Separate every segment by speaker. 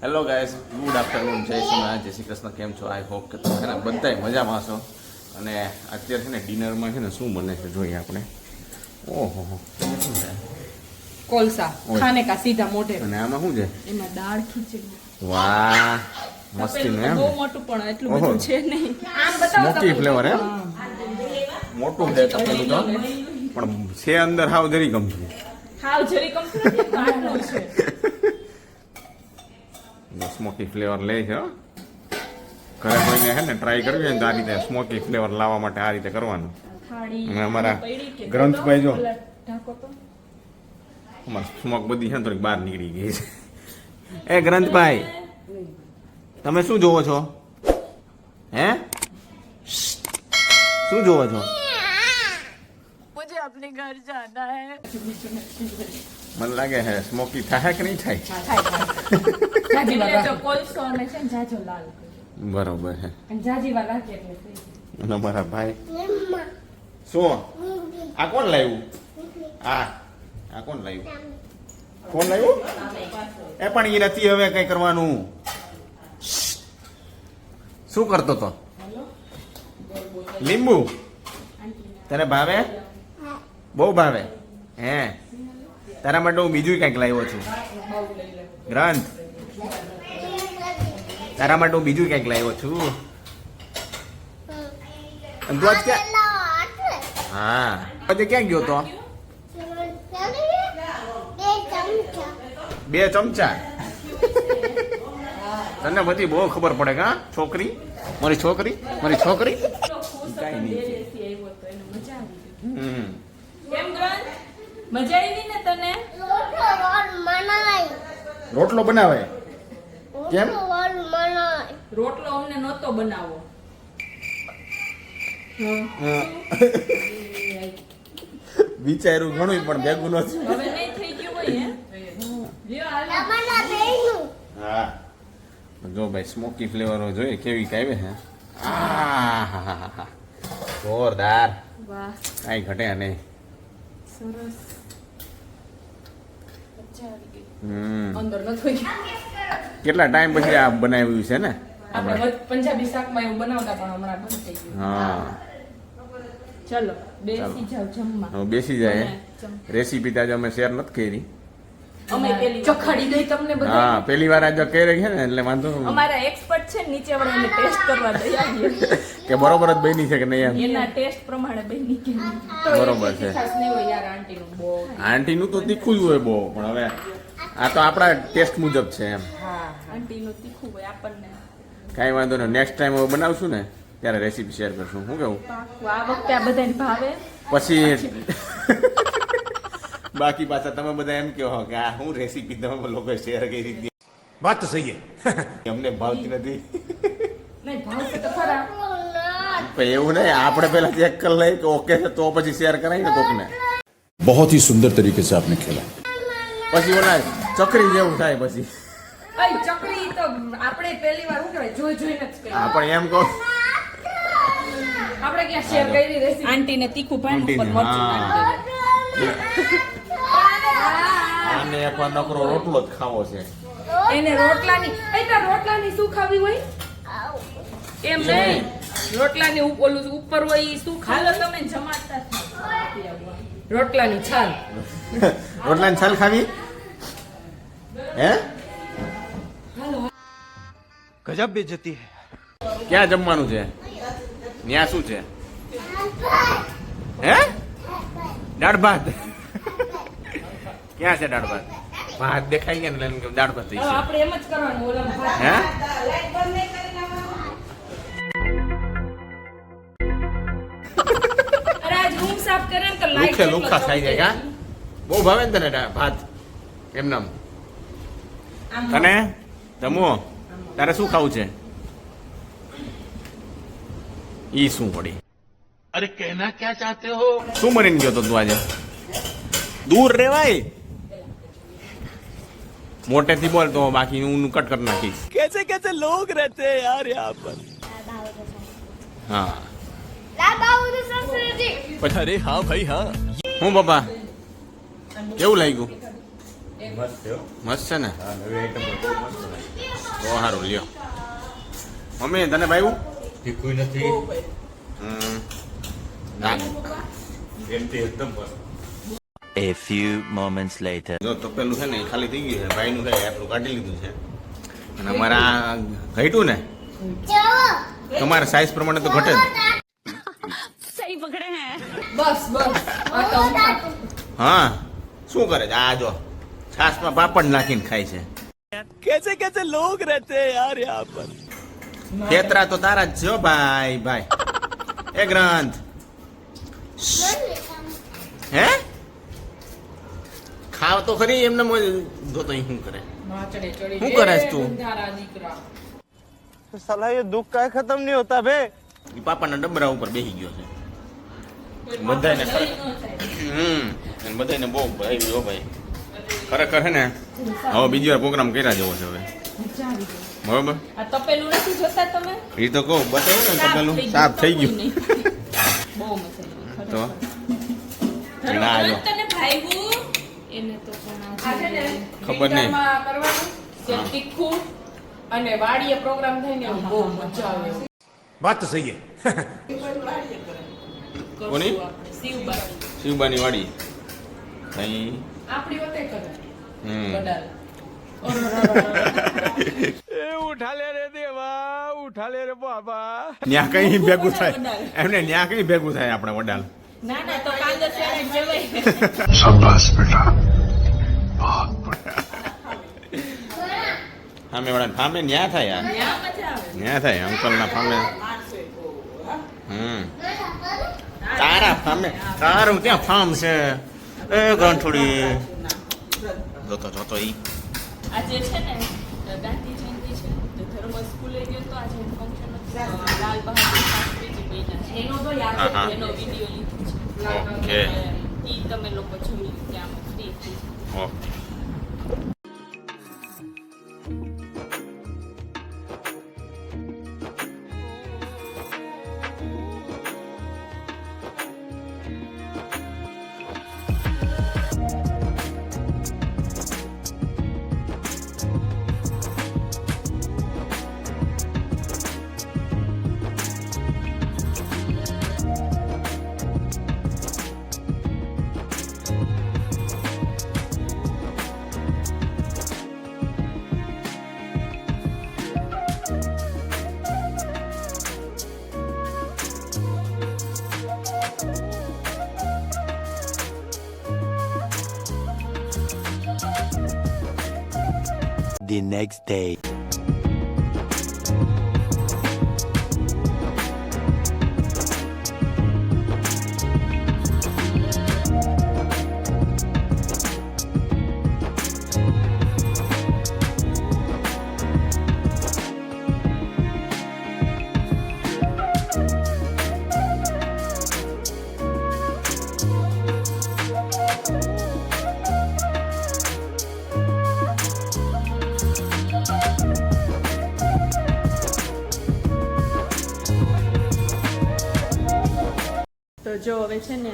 Speaker 1: Hello guys, good afternoon, જય સોમનાથ, જય શ્રી કૃષ્ણ. કેમ છો? આઈ હોપ કે તમે છે ને બધાય મજામાં છો. અને અત્યારે છે ને ડિનરમાં છે ને શું બને છે જોઈએ આપણે. ઓહો શું છે?
Speaker 2: કોલસા ખાને કા સીધા મોઢે.
Speaker 1: અને આમાં શું છે?
Speaker 2: એમાં દાળ ખીચડી.
Speaker 1: વાહ, મસ્તીનું એમ.
Speaker 2: બહુ મોટું પણ એટલું બધું છે નહીં. આમ બતાવો
Speaker 1: સ્મોકી ફ્લેવર એમ. મોટું છે તપેલું તો, પણ છે અંદર હાવ જરી ગમતું.
Speaker 2: હાવ જરી કમ્પ્લીટ આટલું છે.
Speaker 1: સ્મોકી ફ્લેવર લે છે. ઘરે કોઈને છે ને ટ્રાય કરવી હોય ને તો આ રીતે સ્મોકી ફ્લેવર લાવવા માટે આ રીતે કરવાનું. અને અમારા ગ્રંથભાઈ જો સ્મોક બધી છે ને થોડીક બહાર નીકળી ગઈ છે. એ ગ્રંથભાઈ, તમે શું જોવો છો? હે, શું જોવો છો?
Speaker 2: મુझे अपने घर जाना है.
Speaker 1: મને લાગે છે સ્મોકી થાય કે નહીં થાય.
Speaker 2: જાજી વાળા કોલસો અમે છે ને જાજો લાલ
Speaker 1: બરોબર છે.
Speaker 2: અને જાજી વાળા કે એટલે
Speaker 1: અને મારા ભાઈ શું આ કોણ લાવ્યું? આ કોણ લાવ્યું? કોણ લાવ્યું? એ પણ એ નથી હવે કઈ કરવાનું. શું કરતો તો? લીંબુ તને ભાવે? બહુ ભાવે. હે, તારા માટે હું બીજું કંઈક લાવ્યો છું. ગ્રંથ, તારા માટે હું બીજું કંઈક લાવ્યો છું. અને તું આજ ક્યાં? હા, આજે ક્યાં ગયો તો? 2 ચમચા. તને બધી બહુ ખબર પડે કા છોકરી? મારી છોકરી, મારી છોકરી કાઈ નહીં.
Speaker 2: કેમ ગ્રંથ મજા આવી ને તને?
Speaker 1: રોટલો બનાવે કેમ?
Speaker 2: રોટલો અમને નહોતો બનાવો.
Speaker 1: વિચાર્યું ઘણું પણ ભેગું નથી.
Speaker 2: હવે નહીં થઈ ગયું હોય હે. લ્યો હાલો.
Speaker 1: હા, જો ભાઈ સ્મોકી ફ્લેવર જોઈએ કેવી કાવે છે. આહાહાહા, જોરદાર.
Speaker 2: વાહ,
Speaker 1: કાઈ ઘટે નહીં.
Speaker 2: સરસ. મજા આવી ગઈ. અંદર ન થઈ ગયું.
Speaker 1: કેટલા ટાઈમ પછી આ બનાવ્યું છે ને
Speaker 2: આપણે પંજાબી શાકમાં એવું બનાવતા પણ હમણાં બંધ થઈ ગયું.
Speaker 1: હા,
Speaker 2: ચલો બેસી જાવ જમવા.
Speaker 1: હવે બેસી જાય. રેસીપી તો આજે અમે શેર નથી કરી.
Speaker 2: અમે પેલી ચખાડી દઈ તમને બધા.
Speaker 1: હા, પહેલી વાર આજે કરી રહી છે ને એટલે વાંધો નહીં.
Speaker 2: અમારા એક્સપર્ટ છે ને, નીચે વાળા એને ટેસ્ટ કરવા દઈ આવીએ
Speaker 1: કે બરોબર જ બની છે કે નહીં એમ.
Speaker 2: એના ટેસ્ટ પ્રમાણે બની કે નહીં. તો
Speaker 1: બરોબર છે.
Speaker 2: ખાસ નહીં હોય યાર આંટીનું બહુ.
Speaker 1: આંટીનું તો તીખું જ હોય બહુ, પણ હવે આ તો આપણા ટેસ્ટ મુજબ છે એમ.
Speaker 2: હા, આંટીનું તીખું હોય આપણને.
Speaker 1: કાંઈ વાંધો નહીં. નેક્સ્ટ ટાઈમ હવે બનાવશું ને ત્યારે રેસીપી શેર કરશું. શું કેવું?
Speaker 2: આ વખતે આ બધાને ભાવે.
Speaker 1: પછી બાકી પાછા તમે બધા એમ કહો કે આ હું રેસીપી તમે લોકો શેર કરી દીધી.
Speaker 3: વાત તો સહી હે.
Speaker 1: અમને ભાવતી નથી.
Speaker 2: નહીં ભાવશે તો ખરા.
Speaker 1: પણ એવું નહીં, આપણે પહેલા ચેક કરી લઈએ કે ઓકે છે તો પછી શેર કરાય ને કોકને.
Speaker 3: बहुत ही सुंदर तरीके से आपने खेला.
Speaker 1: પછી ઓલા ચકરી જેવું થાય પછી.
Speaker 2: અય ચકરી તો આપણે પહેલી વાર શું કહેવાય જોઈ જોઈને જ કરી.
Speaker 1: આપણે એમ કહો
Speaker 2: આપણે ક્યાં શેર કરી રેસીપી. આંટીને તીખું પાણી ઉપર
Speaker 1: આંટીને,
Speaker 2: મરચું
Speaker 1: હા.
Speaker 2: નાખી.
Speaker 1: આને એક વાર નકરો રોટલો જ ખાવો છે.
Speaker 2: એને રોટલાની રોટલાની શું ખાવી હોય એમ નહીં, રોટલાની ઓલું ઉપર હોય ઈ શું ખાલો તમે જમાડતા જ નથી. રોટલાની છાલ.
Speaker 1: રોટલાની છાલ ખાવી હે?
Speaker 3: गजब बेइज्जती है.
Speaker 1: ક્યાં જમવાનું છે? ત્યાં શું છે? હે, દાળ ભાત. ક્યાં છે દાળ ભાત? ભાત દેખાઈ ગયા ને એટલે દાળ ભાત થઈ છે.
Speaker 2: આપણે એમ જ કરવાનું ઓલામાં ભાત.
Speaker 1: હે,
Speaker 2: અરે આજ રૂમ સાફ કરે ને તો લાઈટ
Speaker 1: લુખે લુખા ખાઈ જાય કા? બહુ ભાવે ને તને ભાત એમનામ? તને જમવો? તારે શું ખાવું છે? ઈ શું પડી?
Speaker 3: अरे कहना क्या चाहते हो?
Speaker 1: શું બનીને ગયો તો તું આજે? દૂર રેવાય, મોટેથી બોલ તો બાકી હું કટ કરી નાખીશ.
Speaker 3: कैसे कैसे लोग रहते हैं यार यहाँ पर.
Speaker 1: હા,
Speaker 3: अरे हाँ भाई हाँ.
Speaker 1: હું પપ્પા કેવું લાગ્યું? મસ્ત છે ને? બહુ સારું લ્યો. મમ્મી તને ભાવ્યું?
Speaker 4: તીખું નથી.
Speaker 1: ના
Speaker 4: એકદમ A few moments later.
Speaker 1: જો તપેલું છે ને એ ખાલી થઈ ગયું છે. ભાઈનું કઈ આટલું કાઢી લીધું છે અને અમારા ઘટ્યું ને તમારા સાઈઝ પ્રમાણે તો ઘટે જ.
Speaker 2: બસ આટા ઊંચા.
Speaker 1: હા શું કરે છે આ? જો છાસમાં પાપડ નાખીને ખાય છે.
Speaker 3: कैसे कैसे लोग रहते हैं यार यहाँ पर.
Speaker 1: ખેતરા તો તારા જ છો ભાઈ ભાઈ. એ ગ્રંથ હે ખાવ તો ખરી એમને જો તો શું કરે?
Speaker 2: માચડે ચડી
Speaker 1: શું કરે છે તું?
Speaker 2: બંધારા દીકરા.
Speaker 3: साला ये दुख का खत्म नहीं होता बे.
Speaker 1: ઈ પાપાના ડબરા ઉપર બેસી ગયો છે. બધાને અને બધાને બહુ ભાઈ હો ભાઈ. ખરેખર છે ને હવે બીજી વાર પ્રોગ્રામ કર્યા જેવો છે હવે.
Speaker 2: મજા આવી ગઈ.
Speaker 1: બરોબર
Speaker 2: આ તપેલું નથી જોતા તમે?
Speaker 1: એ તો કહું બતાવું ને તપેલું સાફ થઈ ગયું.
Speaker 2: બહુ મજા આવી.
Speaker 1: તો
Speaker 2: ખરેખર.
Speaker 1: ના જો
Speaker 2: તને ભાઈવું એને તો પણ આ છે ને
Speaker 1: ખબર નહીં.
Speaker 2: વિન્ટરમાં કરવાનું છે તીખું અને વાડીએ પ્રોગ્રામ થાય ને એમાં બહુ મજા આવે.
Speaker 3: बात तो सही है.
Speaker 1: કોની?
Speaker 2: આપણે શિવબાની.
Speaker 1: શિવબાની વાડી અહીં
Speaker 2: આપણી વતે કરે
Speaker 1: હમ
Speaker 2: વડાલ.
Speaker 3: उठा ले रे देवा, उठा ले रे बाबा.
Speaker 1: ન્યા કઈ ભેગું થાય એમને ન્યા કઈ ભેગું થાય આપણે વડાલ.
Speaker 2: ના ના તો કાંદા ત્યારે જવાય.
Speaker 1: ફામે વડા ફામે ન્યા થાય યાર.
Speaker 2: ત્યાં મજા આવે.
Speaker 1: ન્યા થાય અંકલ ના ફામે. તારા ફામે તારું ક્યાં ફાર્મ છે? એ ગંઠુડી જોતો જોતો ઈ
Speaker 2: આજે છે ને ગાંધી જયંતિ છે તો ધર્મ સ્કૂલે ગયો તો આજે ફંક્શન હતું. લાલ બહાદુર શાસ્ત્રીજી બન્યા છે એનો તો યાદ
Speaker 1: હા, હા.
Speaker 2: એનો વિડીયો લીધો છે.
Speaker 1: ઓકે
Speaker 2: ઈ તમે લોકો જોઈ ત્યાં ફ્રી થઈ.
Speaker 1: ઓકે.
Speaker 4: The next day.
Speaker 2: તો જો હવે છે ને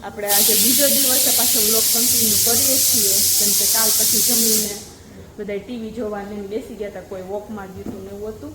Speaker 2: આપણે આજે બીજો દિવસે પાછો વ્લોગ કન્ટિન્યુ કરીએ છીએ કેમ કે કાલ પછી જમીને બધા ટીવી જોવાને બેસી ગયા હતા. કોઈ વોકમાં ગયું હતું ને એવું હતું.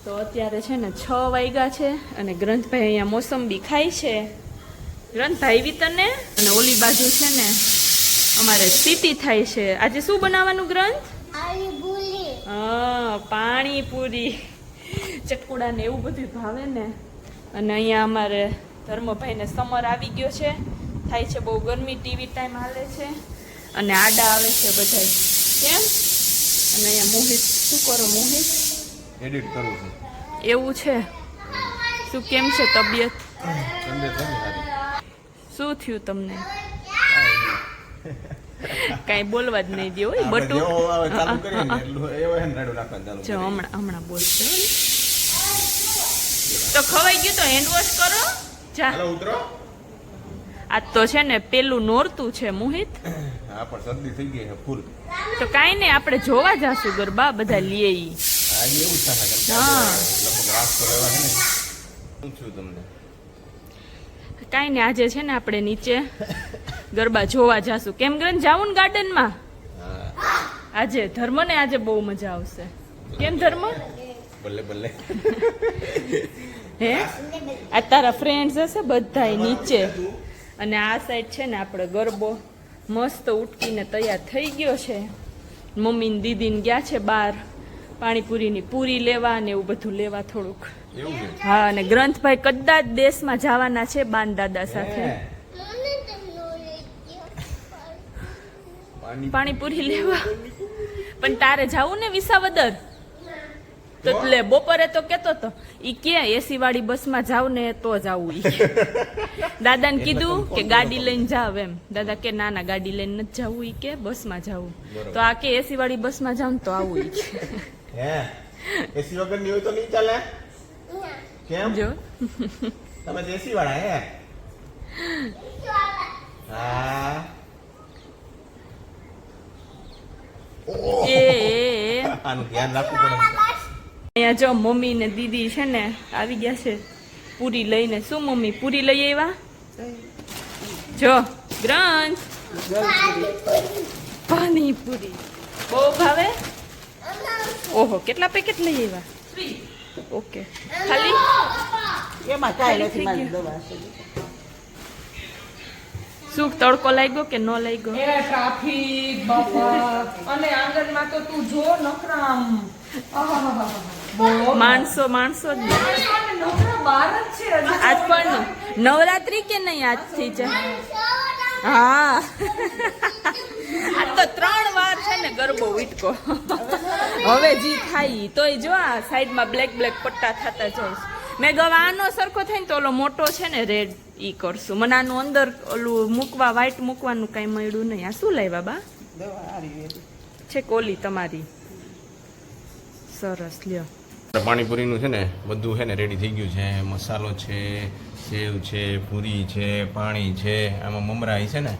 Speaker 2: તો અત્યારે છે ને 6 વાગ્યા છે અને ગ્રંથભાઈ અહીંયા મોસંબી ખાય છે. ગ્રંથભાઈ બી તને અને ઓલી બાજુ છે ને અમારે સીટી થાય છે. આજે શું બનાવવાનું ગ્રંથ? હા પાણીપુરી ચટકુડા ને એવું બધું ભાવે ને. અને અહીંયા અમારે ધર્મભાઈને સમર આવી ગયો છે. થાય છે બહુ ગરમી. ટીવી ટાઈમ હાલે છે અને આડા આવે છે બધા. કેમ? અને અહીંયા મોહિત શું કરો મોહિત?
Speaker 1: એડિટ કરું છું.
Speaker 2: એવું છે? શું કેમ છે તબિયત?
Speaker 1: તબિયત સારી.
Speaker 2: શું થયું તમને? કાંઈ બોલવા જ નહીં દે હોય બટુ.
Speaker 1: ચાલુ કરીએ ને એટલું એવો હે ને રાડો રાખવાનું ચાલુ
Speaker 2: જો
Speaker 1: કરીએ.
Speaker 2: હમણાં બોલશે તો ખવાઈ ગયું તો હેન્ડ વોશ કરો જા.
Speaker 1: હાલો ઉતરો.
Speaker 2: આ તો છે ને પેલું નોરતું છે મોહિત.
Speaker 1: હા પણ શરદી થઈ ગઈ છે ફૂલ.
Speaker 2: તો કાંઈ નહીં આપણે જોવા જાશું ગરબા બધા લઈએ ઈ.
Speaker 1: આજે એવું જ થાય કેમ કે
Speaker 2: હા.
Speaker 1: આપણે લગભગ રાસ તો રહેવા છે ને. શું થયું તમને?
Speaker 2: કાંઈ નહીં આજે છે ને આપણે નીચે ગરબા જોવા જાશું. કેમ કરીને જાવું ને ગાર્ડનમાં આજે ધર્મને આજે બહુ મજા આવશે. કેમ ધર્મ?
Speaker 1: બલ્લે બલ્લે.
Speaker 2: હે આ તારા ફ્રેન્ડ્સ હશે બધાય નીચે, અને આ સાઈડ છે ને આપણે ગરબો મસ્ત ઉટકીને તૈયાર થઈ ગયો છે. મમ્મી ને દીદી ને ગયા છે બહાર પાણીપુરીની પૂરી લેવા ને એવું બધું લેવા થોડુંક.
Speaker 1: એવું છે?
Speaker 2: હા, અને ગ્રંથભાઈ કદાચ દેશમાં જવાના છે બાન દાદા સાથે પાણીપુરી લેવા. પણ તારે જાવું ને વિસાવદર? તો લે બપોરે તો કેતો તો ઈ કે એસી વાળી બસમાં જાવ ને તો જાવું. ઈ દાદાને કીધું કે ગાડી લઈને જાવ એમ. દાદા કે ના ના ગાડી લઈને નથી જાવું, ઈ કે બસમાં જાવું. તો આ કે એસી વાળી બસમાં જાવ ને તો આવું. ઈ
Speaker 1: હે એસી વગર ની હોય તો નહીં ચાલે? કેમ?
Speaker 2: જો
Speaker 1: તમે દેશી વાળા હે? હા.
Speaker 2: એ
Speaker 1: આનું ધ્યાન રાખવું પડે.
Speaker 2: અહીંયા જો મમ્મી ને દીદી છે ને આવી ગયા છે પૂરી લઈને. શું મમ્મી પૂરી લઈ આવ્યા? જો ગ્રંથ પાણીપુરી બહુ ભાવે. ઓહો કેટલા પેકેટ લઈ આવ્યા? ઓકે ખાલી
Speaker 5: એમાં કાંઈ નથી મારી દવા છે.
Speaker 2: શું તડકો લાગ્યો કે ન લાગ્યો?
Speaker 6: એ ટ્રાફિક બાપા, અને આંગણમાં તો તું જો નખરામ
Speaker 2: માણસો માણસો જ ને.
Speaker 6: નખરા બાર જ છે.
Speaker 2: આજ પણ નવરાત્રી કે નહીં આજથી છે? હા આજ તો 3 વાર છે ને ગરબો વીટકો. હવે જી થાય તોય જો આ સાઈડમાં બ્લેક બ્લેક પટ્ટા થતા જાય. મેં ગવા આનો સરખો થાય ને તો ઓલો મોટો છે ને રેડ ઈ કરશું. મને આનું અંદર ઓલું મૂકવા વ્હાઈટ મૂકવાનું કઈ મળ્યું નહીં. આ શું લાવ્યા બા?
Speaker 5: દવા આયુર્વેદિક
Speaker 2: છે કોલી તમારી સરસ લ્યો.
Speaker 1: પાણીપુરીનું છે ને બધું છે ને રેડી થઈ ગયું છે. મસાલો છે, સેવ છે, પૂરી છે, પાણી છે, આમાં મમરા છે ને.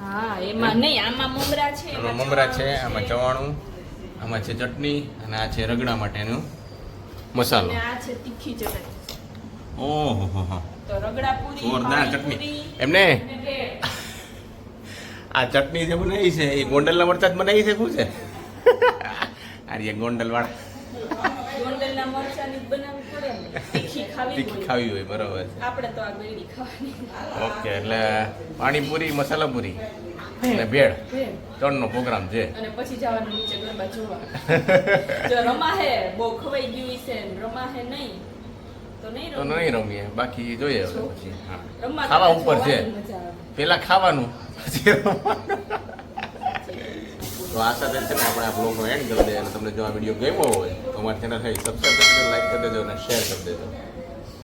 Speaker 2: હા એમાં નહીં, આમાં મમરા છે,
Speaker 1: આમાં મમરા છે, આમાં ચવાણું, આમાં છે ચટણી, અને આ છે રગડા માટેનું મસાલો.
Speaker 2: અને આ છે તીખી ચટણી.
Speaker 1: ઓહો હો હો,
Speaker 2: તો રગડા પૂરી,
Speaker 1: જોરદાર
Speaker 2: પાણીપુરી,
Speaker 1: ચટણી. એમને
Speaker 2: અને બ્રેડ.
Speaker 1: આ ચટણી જે બનાવી છે એ ગોંડલના મરચાં જ બનાવી છે. શું છે આ રે ગોંડલ વાળા?
Speaker 2: ગોંડલના મરચાંની જ બનાવવી પડે ને. તીખી ખાવી
Speaker 1: તીખી
Speaker 2: હોય.
Speaker 1: ખાવી હોય, બરોબર છે.
Speaker 2: આપણે તો આ ગળી ખાવાની.
Speaker 1: ઓકે, એટલે પાણીપુરી, મસાલા પૂરી અને ભેળ
Speaker 2: ભેળ.
Speaker 1: 3નો પ્રોગ્રામ છે.
Speaker 2: અને પછી જવાનું નીચે ગરબા જોવા. જો રમાહે બહુ ખવાઈ ગયું છે ને રમાહે નહીં તો નહીં
Speaker 1: તો
Speaker 2: રમાય.
Speaker 1: નહીં રમીએ, બાકી જોઈએ હવે પછી. હા,
Speaker 2: રમવા
Speaker 1: ખાવા
Speaker 2: કરતાં
Speaker 1: ઉપર છે.
Speaker 2: જોવાની મજા આવે.
Speaker 1: પેલા ખાવાનું પછી રમવાનું. તો આ સાથે છે ને આપણે આ બ્લોગનો એન્ડ કરી દઈએ. અને તમને જો આ વિડીયો ગમ્યો હોય તો અમારી ચેનલ સબસ્ક્રાઈબ કરી દેજો, લાઈક કરી દેજો અને શેર કરી દેજો.